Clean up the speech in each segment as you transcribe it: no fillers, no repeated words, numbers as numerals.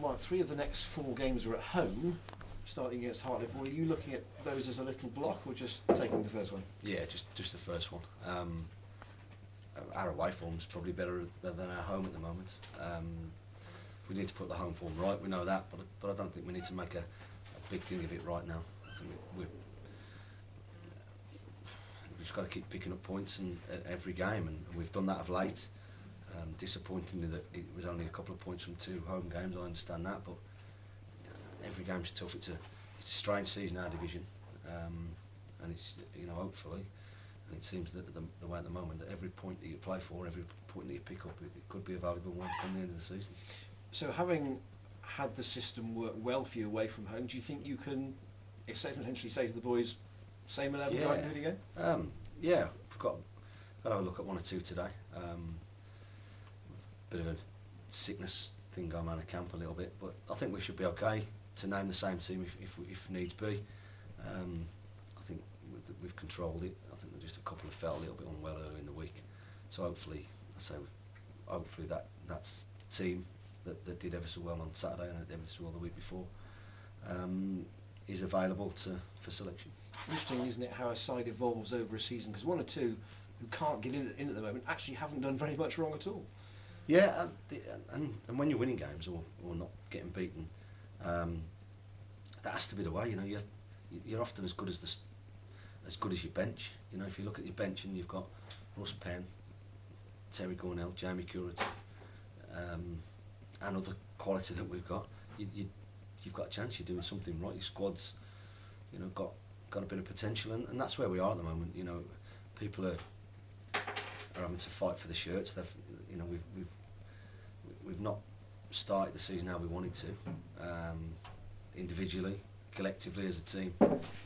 Mark, 3 of the next 4 games are at home, starting against Hartlepool. Are you looking at those as a little block or just taking the first one? Yeah, just the first one. Our away form's probably better than our home at the moment. We need to put the home form right, we know that, but I don't think we need to make a big thing of it right now. I think we've just got to keep picking up points at every game, and we've done that of late. Disappointingly that it was only a couple of points from 2 home games, I understand that, but every game's tough. It's a strange season, our division, and it's, hopefully, and it seems that the way at the moment that every point that you play for, every point that you pick up, it could be a valuable one come the end of the season. So having had the system work well for you away from home, do you think you can essentially say to the boys, same 11 go out and do it again? Yeah, we've got to have a look at 1 or 2 today. Bit of a sickness thing going on at camp a little bit, but I think we should be okay to name the same team if needs be. I think we've controlled it. I think there's just a couple of felt a little bit unwell earlier in the week, so hopefully that's the team that did ever so well on Saturday and ever so well the week before is available for selection. Interesting, isn't it, how a side evolves over a season, because 1 or 2 who can't get in at the moment actually haven't done very much wrong at all. Yeah, and when you're winning games or not getting beaten, that has to be the way. You're often as good as your bench. If you look at your bench and you've got Russ Penn, Terry Gornell, Jamie Curran, and other quality that we've got, you've got a chance. You're doing something right. Your squad's, got a bit of potential, and that's where we are at the moment. People are having to fight for the shirts. We've not started the season how we wanted to. Individually, collectively as a team,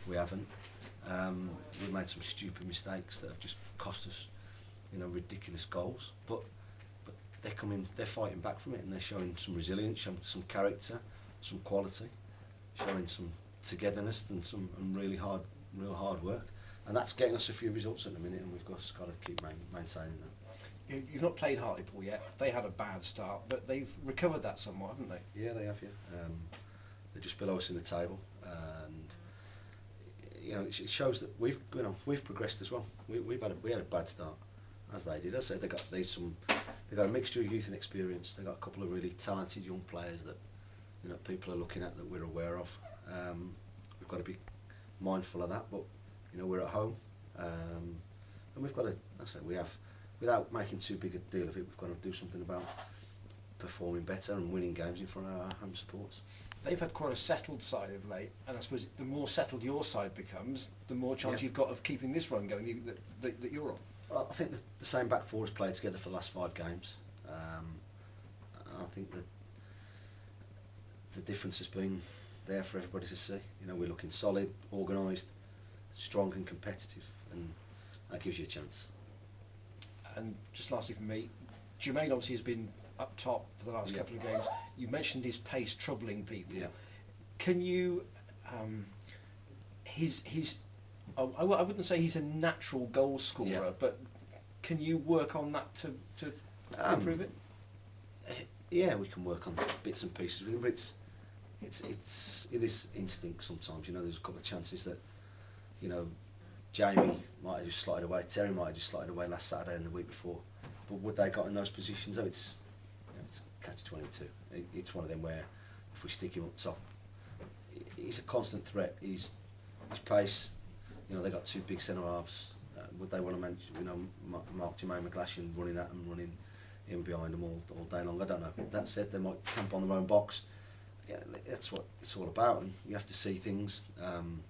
we haven't. We've made some stupid mistakes that have just cost us, ridiculous goals. But they're fighting back from it, and they're showing some resilience, some character, some quality, showing some togetherness and real hard work. And that's getting us a few results at the minute, and we've got to keep maintaining that. You've not played Hartlepool yet. They had a bad start, but they've recovered that somewhat, haven't they? Yeah, they have. Yeah, they're just below us in the table, and it shows that we've progressed as well. We had a bad start, as they did. As I said, they got a mixture of youth and experience. They got a couple of really talented young players that people are looking at that we're aware of. We've got to be mindful of that, but we're at home, and we've got to. As I said, we have. Without making too big a deal of it, we've got to do something about performing better and winning games in front of our home supporters. They've had quite a settled side of late, and I suppose the more settled your side becomes, the more chance you've got of keeping this run going that you're on. Well, I think the same back four has played together for the last 5 games. I think that the difference has been there for everybody to see. We're looking solid, organised, strong and competitive, and that gives you a chance. And just lastly from me, Jermaine obviously has been up top for the last couple of games. You mentioned his pace troubling people. Yeah. Can you, I wouldn't say he's a natural goal scorer, but can you work on that to improve it? Yeah, we can work on bits and pieces with him, but it is instinct sometimes. There's a couple of chances that, Jamie might have just slotted away, Terry might have just slotted away last Saturday and the week before. But would they got in those positions? It's catch-22. It's one of them where if we stick him up top, he's a constant threat. His pace, they got 2 big centre halves. Would they want to mention, Mark Jermaine McGlashan running at them, running in behind them all day long? I don't know. That said, they might camp on their own box. Yeah, that's what it's all about, and you have to see things. And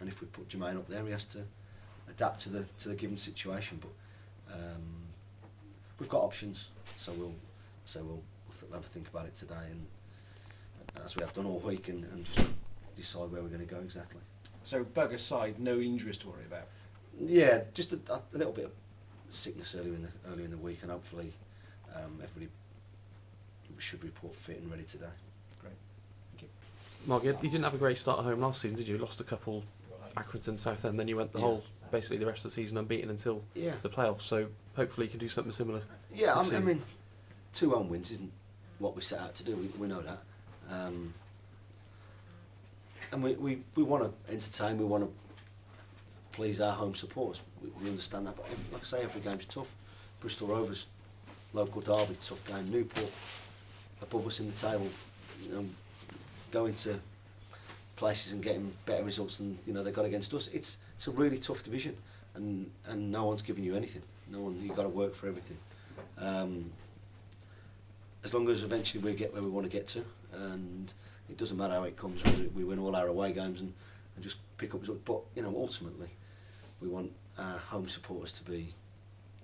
if we put Jermaine up there, he has to adapt to the given situation. But we've got options, so we'll have a think about it today, and as we have done all week, and just decide where we're going to go exactly. So bug aside, no injuries to worry about. Yeah, just a little bit of sickness earlier in the week, and hopefully everybody should report fit and ready today. Great, thank you. Mark, you didn't have a great start at home last season, did you? Lost a couple, Accrington, Southend, then you went basically the rest of the season unbeaten until the playoffs. So hopefully you can do something similar. Yeah, I mean, 2 home wins isn't what we set out to do. We know that. And we want to entertain, we want to please our home supporters. We understand that, but like I say, every game's tough. Bristol Rovers, local derby, tough game. Newport, above us in the table, going to places and getting better results than they got against us. It's a really tough division, and no one's giving you anything. You've got to work for everything. As long as eventually we get where we want to get to, and it doesn't matter how it comes, whether we win all our away games and just pick up results. But ultimately, we want our home supporters to be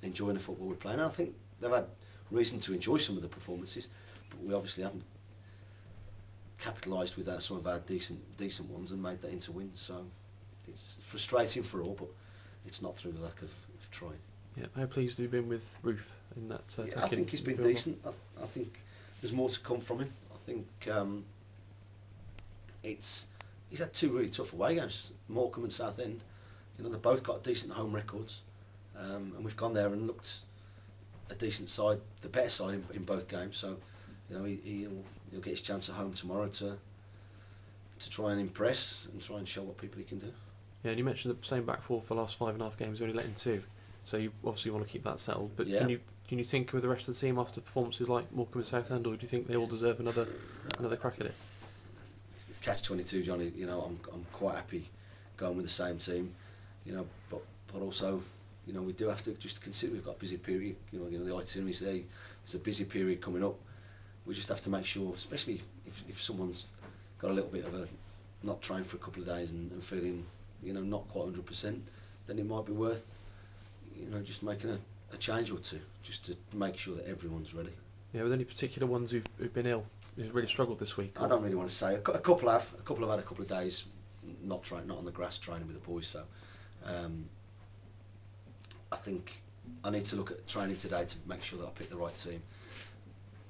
enjoying the football we're playing. And I think they've had reason to enjoy some of the performances, but we obviously haven't capitalised with some of our decent ones and made that into wins. So it's frustrating for all, but it's not through the lack of trying. Yeah, how pleased have you been with Ruth in that? I think he's been decent. I think there's more to come from him. I think he's had two really tough away games, Morecambe and Southend. They've both got decent home records, and we've gone there and looked a decent side, the better side in both games. So, he'll get his chance at home tomorrow to try and impress and try and show what people he can do. Yeah, and you mentioned the same back four for the last 5.5 games, only let in 2. So you obviously want to keep that settled. But yeah. Can you tinker with the rest of the team after performances like Morecambe and Southend, or do you think they all deserve another crack at it? Catch-22, Johnny. I'm quite happy going with the same team. But also, we do have to just consider we've got a busy period. The itineraries there. There's a busy period coming up. We just have to make sure, especially if someone's got a little bit of a not trained for a couple of days and feeling, not quite 100%, then it might be worth, just making a change or two, just to make sure that everyone's ready. Yeah, with any particular ones who've been ill, who've really struggled this week? I don't really want to say. A couple have had a couple of days not on the grass training with the boys. So I think I need to look at training today to make sure that I pick the right team,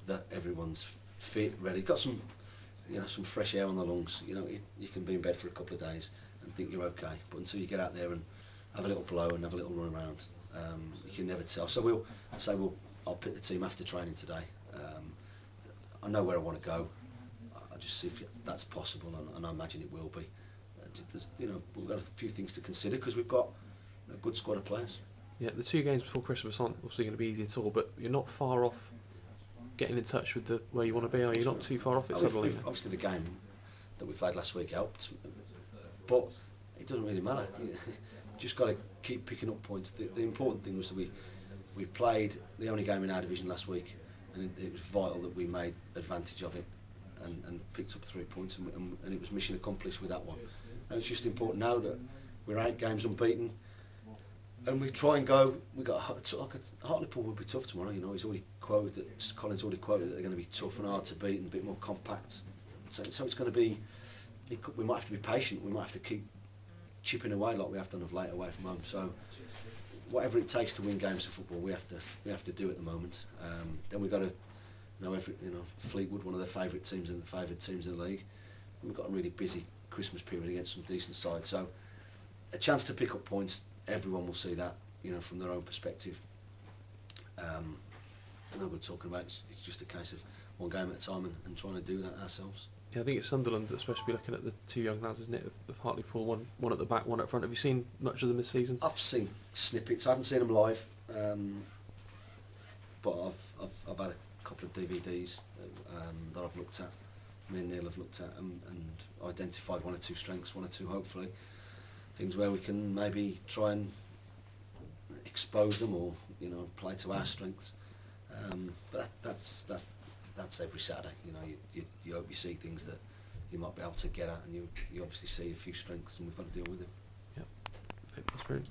that everyone's fit, ready, got some fresh air on the lungs. You can be in bed for a couple of days and think you're okay, but until you get out there and have a little blow and have a little run around, you can never tell. So I'll pick the team after training today. I know where I want to go. I'll just see if that's possible, and I imagine it will be. We've got a few things to consider because we've got a good squad of players. Yeah, the 2 games before Christmas aren't obviously going to be easy at all, but you're not far off getting in touch with where you want to be, are you? Not too far off it suddenly. Obviously the game that we played last week helped, but it doesn't really matter. You just got to keep picking up points. The important thing was that we played the only game in our division last week, and it was vital that we made advantage of it and picked up 3 points, and it was mission accomplished with that one. And it's just important now that we're 8 games unbeaten, and we try and go. We got Hartlepool will be tough tomorrow. He's already quoted that Colin's already quoted that they're going to be tough and hard to beat and a bit more compact. So it's going to be. We might have to be patient. We might have to keep chipping away like we have done of late away from home. So whatever it takes to win games of football, we have to do at the moment. Then we've got to, Fleetwood, one of their favourite teams in the league. And we've got a really busy Christmas period against some decent sides. So a chance to pick up points. Everyone will see that, from their own perspective. No good talking about it. It's just a case of one game at a time and trying to do that ourselves. Yeah, I think it's Sunderland that's supposed to be looking at the 2 young lads, isn't it, of Hartlepool, one at the back, one at front. Have you seen much of them this season? I've seen snippets. I haven't seen them live, but I've had a couple of DVDs that I've looked at. Me and Neil have looked at and identified 1 or 2 strengths, 1 or 2 hopefully things where we can maybe try and expose them or play to our strengths. But that's every Saturday. You hope you see things that you might be able to get at, and you obviously see a few strengths, and we've got to deal with them. Yeah, that's brilliant.